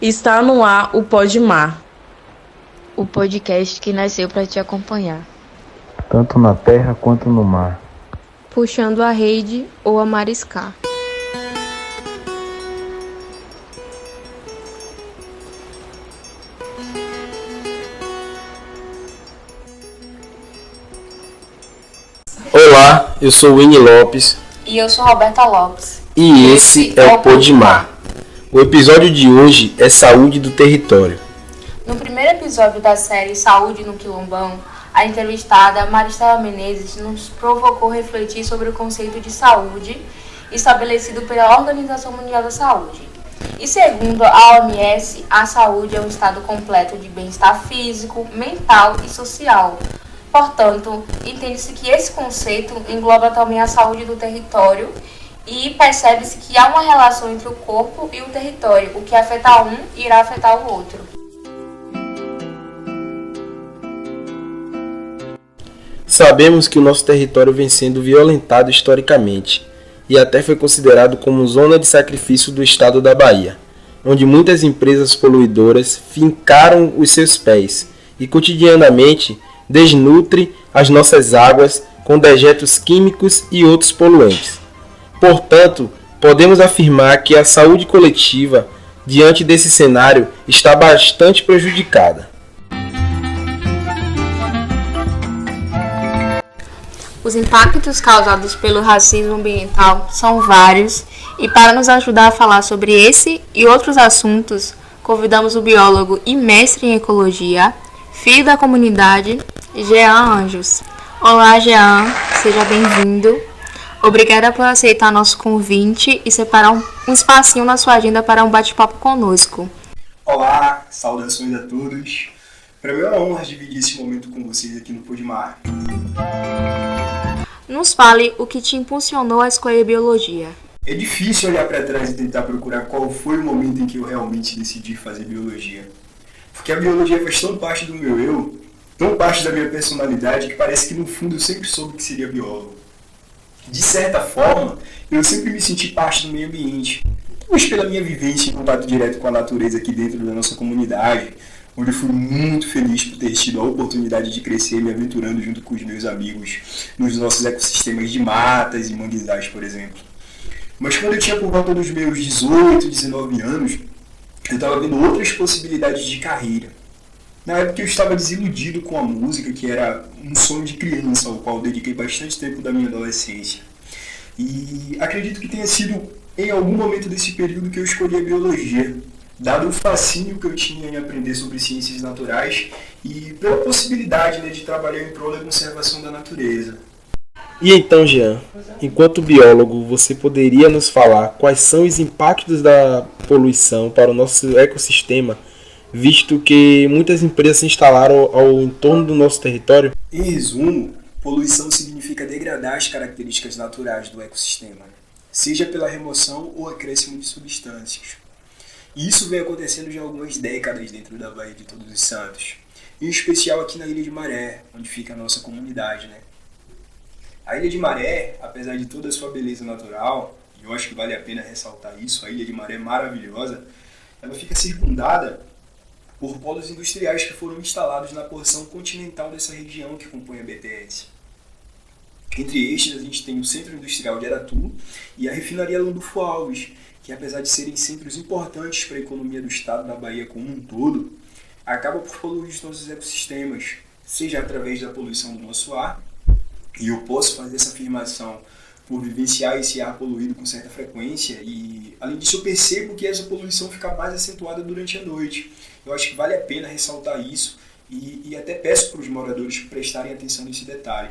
Está no ar o Podmar. O podcast que nasceu para te acompanhar. Tanto na terra quanto no mar. Puxando a rede ou a mariscar. Olá, eu sou Winnie Lopes. E eu sou Roberta Lopes. E esse é o Podmar. O episódio de hoje é Saúde do Território. No primeiro episódio da série Saúde no Quilombão, a entrevistada Maristela Menezes nos provocou refletir sobre o conceito de saúde estabelecido pela Organização Mundial da Saúde. E segundo a OMS, a saúde é um estado completo de bem-estar físico, mental e social. Portanto, entende-se que esse conceito engloba também a saúde do território e percebe-se que há uma relação entre o corpo e o território. O que afeta um irá afetar o outro. Sabemos que o nosso território vem sendo violentado historicamente e até foi considerado como zona de sacrifício do estado da Bahia, onde muitas empresas poluidoras fincaram os seus pés e cotidianamente desnutre as nossas águas com dejetos químicos e outros poluentes. Portanto, podemos afirmar que a saúde coletiva, diante desse cenário, está bastante prejudicada. Os impactos causados pelo racismo ambiental são vários e para nos ajudar a falar sobre esse e outros assuntos, convidamos o biólogo e mestre em ecologia, filho da comunidade, Jean Anjos. Olá, Jean, seja bem-vindo. Obrigada por aceitar nosso convite e separar um espacinho na sua agenda para um bate-papo conosco. Olá, saudações a todos. Para mim é uma honra dividir esse momento com vocês aqui no Podmar. Nos fale o que te impulsionou a escolher biologia. É difícil olhar para trás e tentar procurar qual foi o momento em que eu realmente decidi fazer biologia. Porque a biologia faz tão parte do meu eu, tão parte da minha personalidade, que parece que no fundo eu sempre soube que seria biólogo. De certa forma, eu sempre me senti parte do meio ambiente, talvez pela minha vivência em contato direto com a natureza aqui dentro da nossa comunidade, onde eu fui muito feliz por ter tido a oportunidade de crescer me aventurando junto com os meus amigos nos nossos ecossistemas de matas e manguezais, por exemplo. Mas quando eu tinha por volta dos meus 18, 19 anos, eu estava vendo outras possibilidades de carreira. Na época eu estava desiludido com a música, que era um sonho de criança, ao qual eu dediquei bastante tempo da minha adolescência. E acredito que tenha sido em algum momento desse período que eu escolhi a biologia, dado o fascínio que eu tinha em aprender sobre ciências naturais e pela possibilidade, de trabalhar em prol da conservação da natureza. E então, Jean, enquanto biólogo, você poderia nos falar quais são os impactos da poluição para o nosso ecossistema, visto que muitas empresas se instalaram ao entorno do nosso território? Em resumo, poluição significa degradar as características naturais do ecossistema, seja pela remoção ou acréscimo de substâncias. E isso vem acontecendo já há algumas décadas dentro da Baía de Todos os Santos, em especial aqui na Ilha de Maré, onde fica a nossa comunidade, A Ilha de Maré, apesar de toda a sua beleza natural, e eu acho que vale a pena ressaltar isso, a Ilha de Maré é maravilhosa, ela fica circundada por polos industriais que foram instalados na porção continental dessa região que compõe a BTS. Entre estes, a gente tem o Centro Industrial de Aratu e a Refinaria Landulfo Alves, que apesar de serem centros importantes para a economia do estado da Bahia como um todo, acaba por poluir os nossos ecossistemas, seja através da poluição do nosso ar, e eu posso fazer essa afirmação por vivenciar esse ar poluído com certa frequência, e além disso eu percebo que essa poluição fica mais acentuada durante a noite. Eu acho que vale a pena ressaltar isso e até peço para os moradores prestarem atenção nesse detalhe.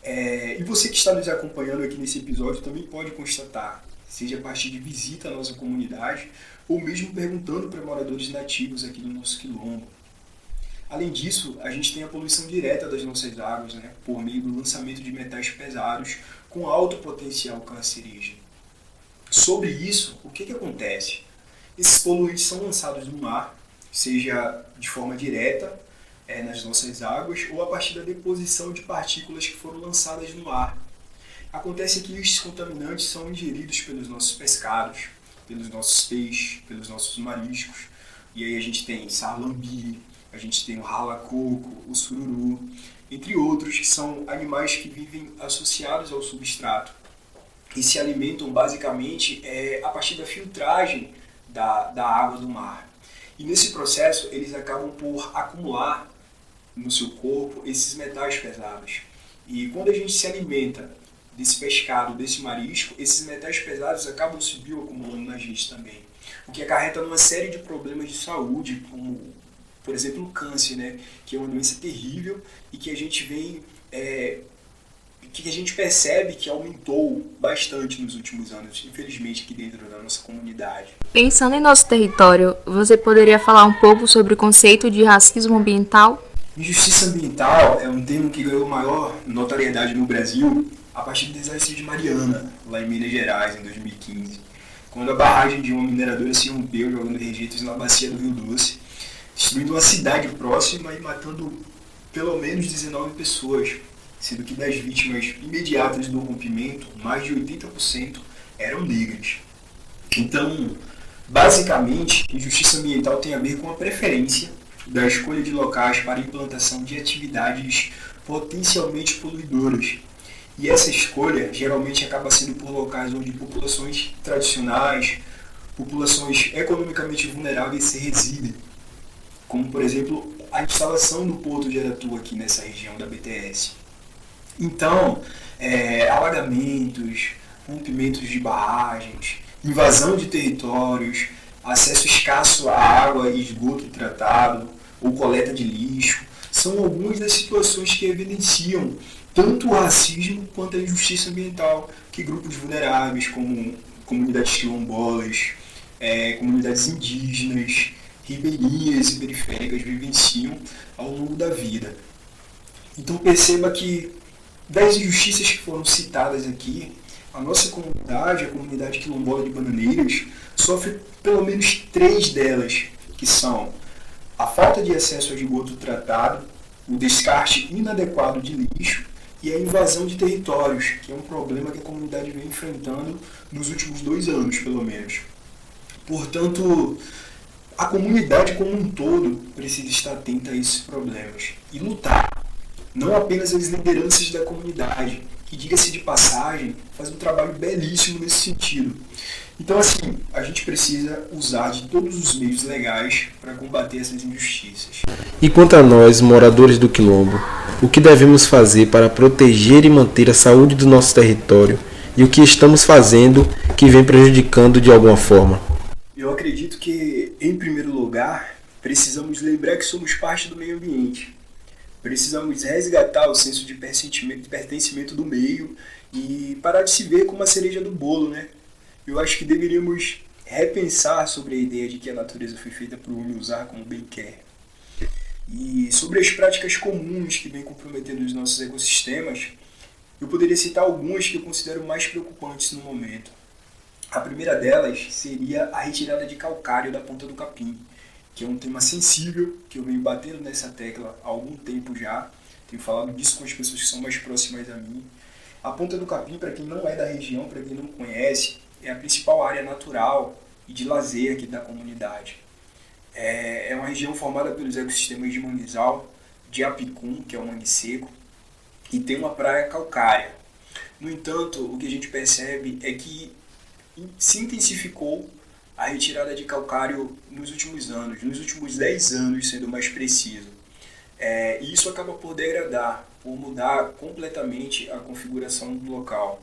E você que está nos acompanhando aqui nesse episódio também pode constatar, seja a partir de visita à nossa comunidade ou mesmo perguntando para moradores nativos aqui do nosso quilombo. Além disso, a gente tem a poluição direta das nossas águas, por meio do lançamento de metais pesados com alto potencial cancerígeno. Sobre isso, o que acontece? Esses poluentes são lançados no mar, seja de forma direta nas nossas águas ou a partir da deposição de partículas que foram lançadas no ar. Acontece que estes contaminantes são ingeridos pelos nossos pescados, pelos nossos peixes, pelos nossos mariscos, E aí a gente tem sarlambi, a gente tem o rala-coco, o sururu, entre outros, que são animais que vivem associados ao substrato e se alimentam basicamente a partir da filtragem da água do mar. E nesse processo eles acabam por acumular no seu corpo esses metais pesados. E quando a gente se alimenta desse pescado, desse marisco, esses metais pesados acabam se bioacumulando na gente também, o que acarreta numa série de problemas de saúde, como, por exemplo, o câncer, né? Que é uma doença terrível e que a gente vem, que a gente percebe que aumentou bastante nos últimos anos, infelizmente, aqui dentro da nossa comunidade. Pensando em nosso território, você poderia falar um pouco sobre o conceito de racismo ambiental? Injustiça ambiental é um termo que ganhou maior notoriedade no Brasil a partir do desastre de Mariana, lá em Minas Gerais, em 2015, quando a barragem de uma mineradora se rompeu jogando rejeitos na bacia do Rio Doce, destruindo uma cidade próxima e matando pelo menos 19 pessoas, sendo que das vítimas imediatas do rompimento, mais de 80% eram negras. Então, basicamente, injustiça ambiental tem a ver com a preferência da escolha de locais para a implantação de atividades potencialmente poluidoras. E essa escolha geralmente acaba sendo por locais onde populações tradicionais, populações economicamente vulneráveis se residem, como, por exemplo, a instalação do Porto de Aratu aqui nessa região da BTS. Então, alagamentos, rompimentos de barragens, invasão de territórios, acesso escasso à água e esgoto tratado ou coleta de lixo, são algumas das situações que evidenciam tanto o racismo quanto a injustiça ambiental que grupos vulneráveis, como comunidades quilombolas, comunidades indígenas, ribeirinhas e periféricas vivenciam ao longo da vida. Então perceba que das injustiças que foram citadas aqui, a nossa comunidade, a comunidade quilombola de Bananeiras, sofre pelo menos 3 delas, que são a falta de acesso a esgoto tratado, o descarte inadequado de lixo e a invasão de territórios, que é um problema que a comunidade vem enfrentando nos últimos 2 anos, pelo menos. Portanto, a comunidade como um todo precisa estar atenta a esses problemas e lutar. Não apenas as lideranças da comunidade, que, diga-se de passagem, faz um trabalho belíssimo nesse sentido. Então, assim, a gente precisa usar de todos os meios legais para combater essas injustiças. E quanto a nós, moradores do Quilombo, o que devemos fazer para proteger e manter a saúde do nosso território e o que estamos fazendo que vem prejudicando de alguma forma? Eu acredito que, em primeiro lugar, precisamos lembrar que somos parte do meio ambiente. Precisamos resgatar o senso de pertencimento do meio e parar de se ver como a cereja do bolo, né? Eu acho que deveríamos repensar sobre a ideia de que a natureza foi feita para o homem usar como bem quer. E sobre as práticas comuns que vêm comprometendo os nossos ecossistemas, eu poderia citar algumas que eu considero mais preocupantes no momento. A primeira delas seria a retirada de calcário da ponta do capim, que é um tema sensível, que eu venho batendo nessa tecla há algum tempo já. Tenho falado disso com as pessoas que são mais próximas a mim. A ponta do capim, para quem não é da região, para quem não conhece, é a principal área natural e de lazer aqui da comunidade. É uma região formada pelos ecossistemas de manguezal, de apicum, que é o mangue seco, e tem uma praia calcária. No entanto, o que a gente percebe é que se intensificou a retirada de calcário nos últimos anos, nos últimos 10 anos, sendo mais preciso. E isso acaba por degradar, por mudar completamente a configuração do local.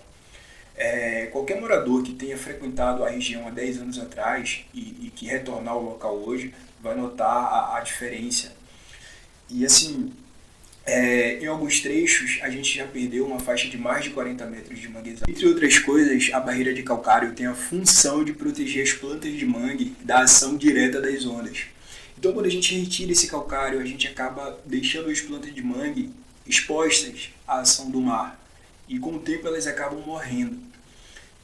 Qualquer morador que tenha frequentado a região há 10 anos atrás e que retornar ao local hoje vai notar a diferença. E assim, em alguns trechos a gente já perdeu uma faixa de mais de 40 metros de manguezal. Entre outras coisas, a barreira de calcário tem a função de proteger as plantas de mangue da ação direta das ondas. Então, quando a gente retira esse calcário, a gente acaba deixando as plantas de mangue expostas à ação do mar. E com o tempo elas acabam morrendo.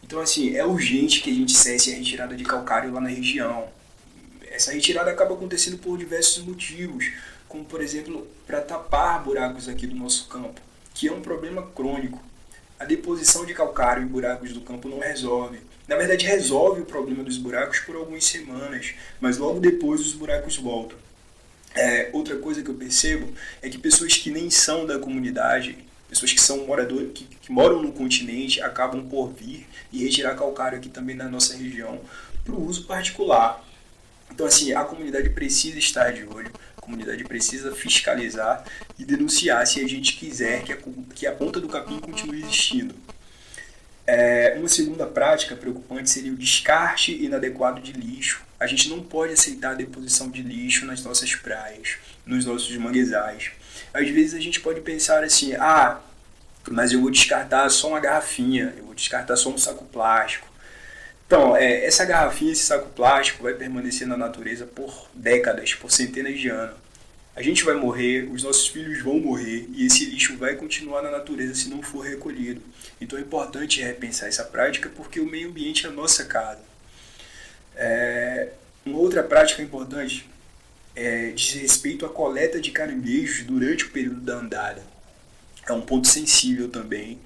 Então, assim, é urgente que a gente cesse a retirada de calcário lá na região. Essa retirada acaba acontecendo por diversos motivos, como, por exemplo, para tapar buracos aqui do nosso campo, que é um problema crônico. A deposição de calcário em buracos do campo não resolve. Na verdade, resolve o problema dos buracos por algumas semanas, mas logo depois os buracos voltam. Outra coisa que eu percebo é que pessoas que nem são da comunidade, pessoas que são moradores, que moram no continente, acabam por vir e retirar calcário aqui também na nossa região para o uso particular. Então, assim, a comunidade precisa estar de olho, a comunidade precisa fiscalizar e denunciar se a gente quiser que a ponta do capim continue existindo. Uma segunda prática preocupante seria o descarte inadequado de lixo. A gente não pode aceitar a deposição de lixo nas nossas praias, nos nossos manguezais. Às vezes a gente pode pensar assim, mas eu vou descartar só uma garrafinha, eu vou descartar só um saco plástico. Então, essa garrafinha, esse saco plástico vai permanecer na natureza por décadas, por centenas de anos. A gente vai morrer, os nossos filhos vão morrer e esse lixo vai continuar na natureza se não for recolhido. Então é importante repensar essa prática porque o meio ambiente é a nossa casa. Uma outra prática importante diz respeito à coleta de caranguejos durante o período da andada. É um ponto sensível também.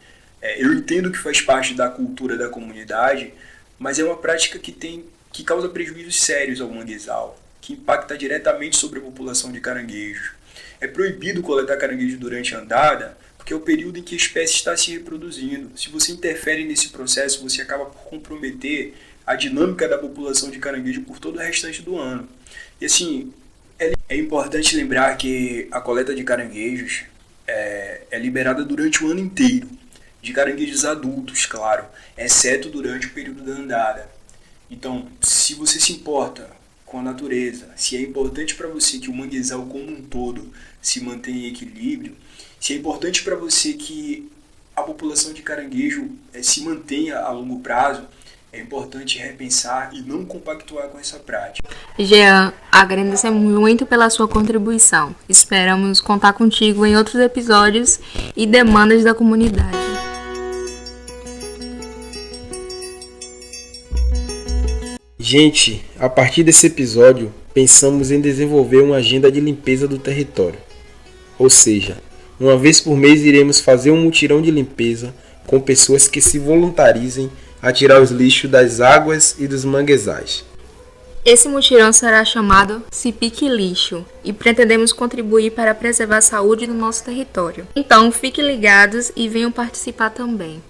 Eu entendo que faz parte da cultura da comunidade, mas é uma prática que causa prejuízos sérios ao manguezal, que impacta diretamente sobre a população de caranguejos. É proibido coletar caranguejo durante a andada, porque é o período em que a espécie está se reproduzindo. Se você interfere nesse processo, você acaba por comprometer a dinâmica da população de caranguejo por todo o restante do ano. E assim, é importante lembrar que a coleta de caranguejos é liberada durante o ano inteiro, de caranguejos adultos, claro, exceto durante o período da andada. Então, se você se importa com a natureza, se é importante para você que o manguezal como um todo se mantenha em equilíbrio, se é importante para você que a população de caranguejo se mantenha a longo prazo, é importante repensar e não compactuar com essa prática. Jean, agradecemos muito pela sua contribuição. Esperamos contar contigo em outros episódios e demandas da comunidade. Gente, a partir desse episódio, pensamos em desenvolver uma agenda de limpeza do território. Ou seja, uma vez por mês iremos fazer um mutirão de limpeza com pessoas que se voluntarizem a tirar os lixos das águas e dos manguezais. Esse mutirão será chamado Cipique Lixo e pretendemos contribuir para preservar a saúde do nosso território. Então, fiquem ligados e venham participar também.